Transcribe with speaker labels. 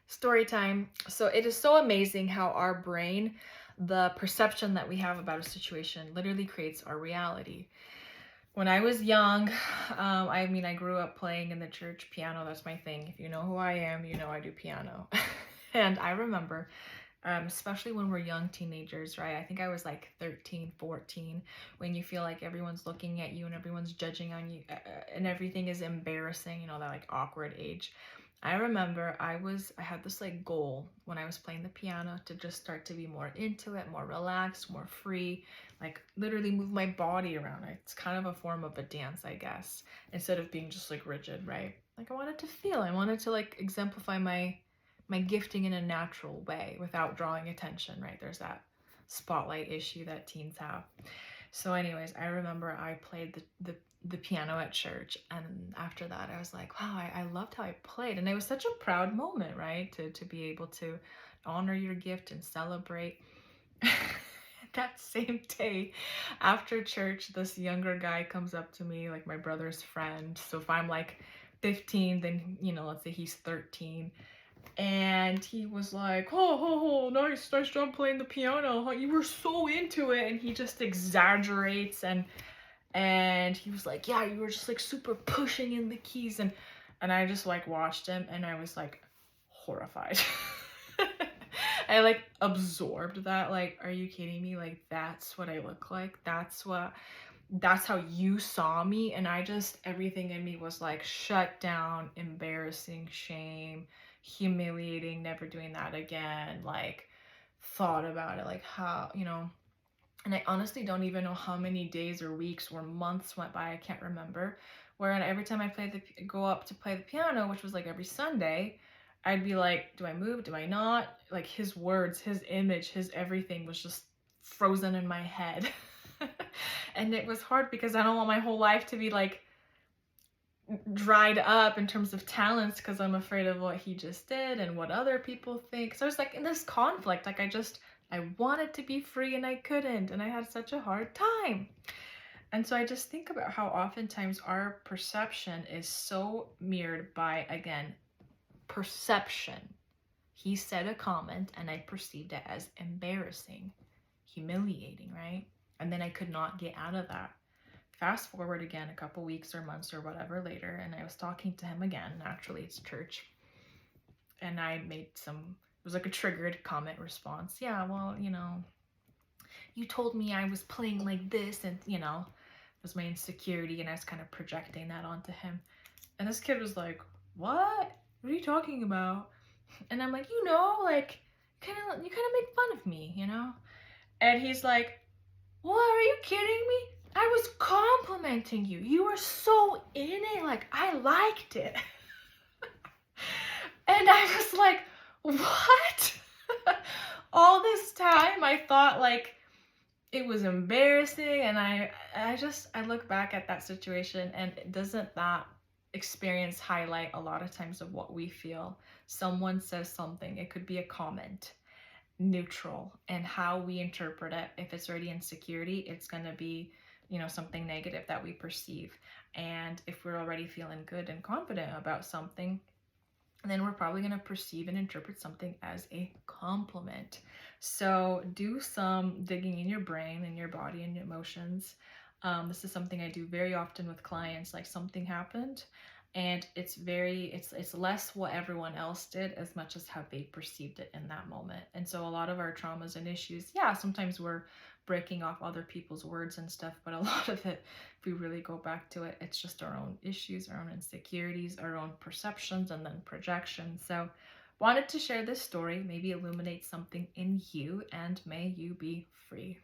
Speaker 1: Story time. So it is so amazing how our brain, the perception that we have about a situation, literally creates our reality. When I was young, I grew up playing in the church piano. That's my thing. If you know who I am, you know I do piano. And I remember, especially when we're young teenagers, right? I think I was like 13, 14, when you feel like everyone's looking at you and everyone's judging on you, and everything is embarrassing, that like awkward age. I remember I had this like goal when I was playing the piano to just start to be more into it, more relaxed, more free, like literally move my body around. It's kind of a form of a dance, I guess, instead of being just like rigid, right? Like I wanted to feel, I wanted to like exemplify my gifting in a natural way without drawing attention, right? There's that spotlight issue that teens have. So, anyways, I remember I played the piano at church, and after that, I was like, wow, I loved how I played, and it was such a proud moment, right? To be able to honor your gift and celebrate. That same day after church, this younger guy comes up to me, like my brother's friend. So if I'm like 15, then let's say he's 13, and he was like, oh, nice job playing the piano, huh? You were so into it. And he just exaggerates, and he was like, yeah, you were just like super pushing in the keys. And I just like watched him, and I was like horrified. I like absorbed that, like, are you kidding me? Like, that's what I look like. That's how you saw me. And everything in me was like shut down, embarrassing, shame, humiliating, never doing that again. Like, thought about it, like how. And I honestly don't even know how many days or weeks or months went by. I can't remember. Where every time go up to play the piano, which was like every Sunday, I'd be like, do I move? Do I not? Like his words, his image, his everything was just frozen in my head. And it was hard because I don't want my whole life to be like dried up in terms of talents, because I'm afraid of what he just did and what other people think. So I was like in this conflict. Like I wanted to be free and I couldn't, and I had such a hard time. And so I just think about how oftentimes our perception is so mirrored by, again, perception. He said a comment and I perceived it as embarrassing, humiliating, right? And then I could not get out of that. Fast forward again a couple weeks or months or whatever later, and I was talking to him again. Naturally, it's church. And I made it was like a triggered comment response. Yeah, well, you told me I was playing like this, and, it was my insecurity, and I was kind of projecting that onto him. And this kid was like, what? What are you talking about? And I'm like, like, you kind of made fun of me. And he's like, what, are you kidding me? I was complimenting you. You were so in it. Like, I liked it. And I was like, what? All this time I thought like it was embarrassing, and I look back at that situation, and doesn't that experience highlight a lot of times of what we feel? Someone says something, it could be a comment, neutral, and how we interpret it. If it's already insecurity, it's going to be something negative that we perceive. And if we're already feeling good and confident about something, then we're probably going to perceive and interpret something as a compliment. So do some digging in your brain and your body and your emotions. This is something I do very often with clients. Like, something happened, and it's less what everyone else did as much as how they perceived it in that moment. And so a lot of our traumas and issues, yeah, sometimes we're breaking off other people's words and stuff, but a lot of it, if we really go back to it, it's just our own issues, our own insecurities, our own perceptions, and then projections. So wanted to share this story, maybe illuminate something in you, and may you be free.